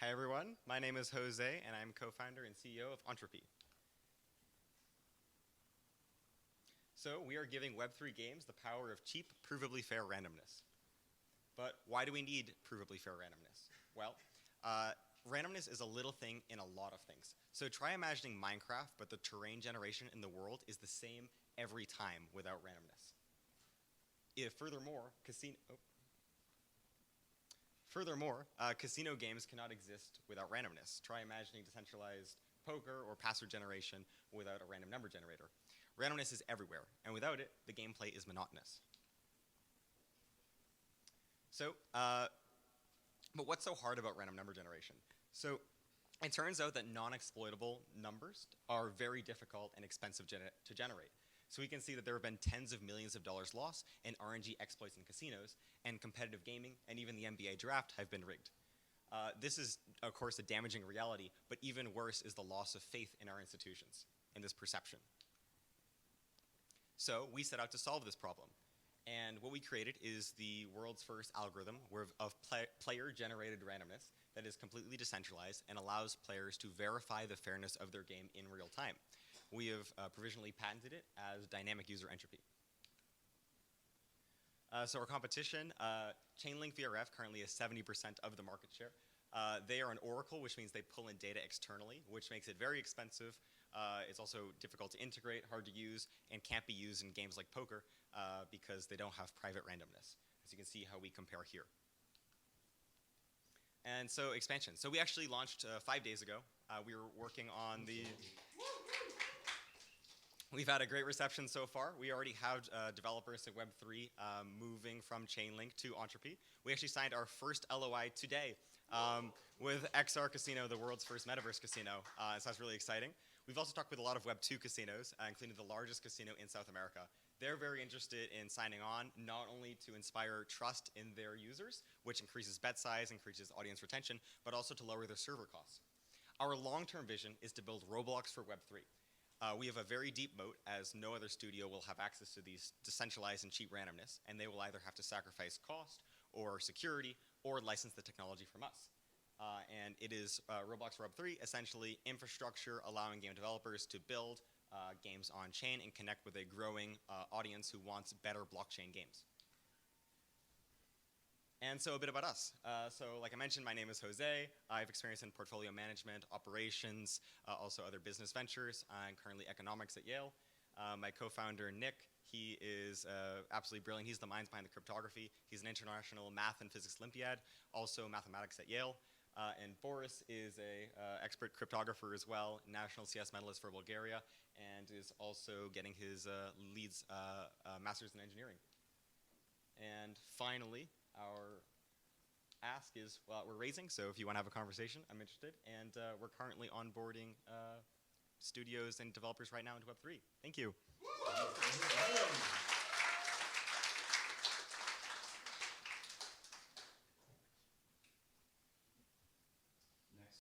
Hi everyone, my name is Jose and I'm co-founder and CEO of Ontropy. So we are giving Web3 games the power of cheap, provably fair randomness. But why do we need provably fair randomness? Well, randomness is a little thing in a lot of things. So try imagining Minecraft, but the terrain generation in the world is the same every time without randomness. Casino games cannot exist without randomness. Try imagining decentralized poker or password generation without a random number generator. Randomness is everywhere, and without it, the gameplay is monotonous. So, but what's so hard about random number generation? So, it turns out that non-exploitable numbers are very difficult and expensive to generate. So we can see that there have been tens of millions of dollars lost in RNG exploits in casinos, and competitive gaming and even the NBA draft have been rigged. This is, of course, a damaging reality, but even worse is the loss of faith in our institutions and this perception. So we set out to solve this problem. And what we created is the world's first algorithm of player-generated randomness that is completely decentralized and allows players to verify the fairness of their game in real time. We have provisionally patented it as dynamic user entropy. So our competition, Chainlink VRF currently has 70% of the market share. They are an oracle, which means they pull in data externally, which makes it very expensive. It's also difficult to integrate, hard to use, and can't be used in games like poker because they don't have private randomness. As you can see how we compare here. And so expansion. So we actually launched 5 days ago. We were working on the... We've had a great reception so far. We already have developers at Web3 moving from Chainlink to Ontropy. We actually signed our first LOI today with XR Casino, the world's first metaverse casino. So that's really exciting. We've also talked with a lot of Web2 casinos, including the largest casino in South America. They're very interested in signing on, not only to inspire trust in their users, which increases bet size, increases audience retention, but also to lower their server costs. Our long-term vision is to build Roblox for Web3. We have a very deep moat, as no other studio will have access to these decentralized and cheap randomness, and they will either have to sacrifice cost or security or license the technology from us. And it is Roblox Web3, essentially infrastructure allowing game developers to build games on chain and connect with a growing audience who wants better blockchain games. And so a bit about us. So like I mentioned, my name is Jose. I have experience in portfolio management, operations, also other business ventures. I'm currently economics at Yale. My co-founder, Nick, he is absolutely brilliant. He's the minds behind the cryptography. He's an international math and physics Olympiad, also mathematics at Yale. And Boris is a expert cryptographer as well, national CS medalist for Bulgaria, and is also getting his leads master's in engineering. And finally, our ask is, well, we're raising, so if you want to have a conversation, I'm interested. And we're currently onboarding studios and developers right now into Web3. Thank you.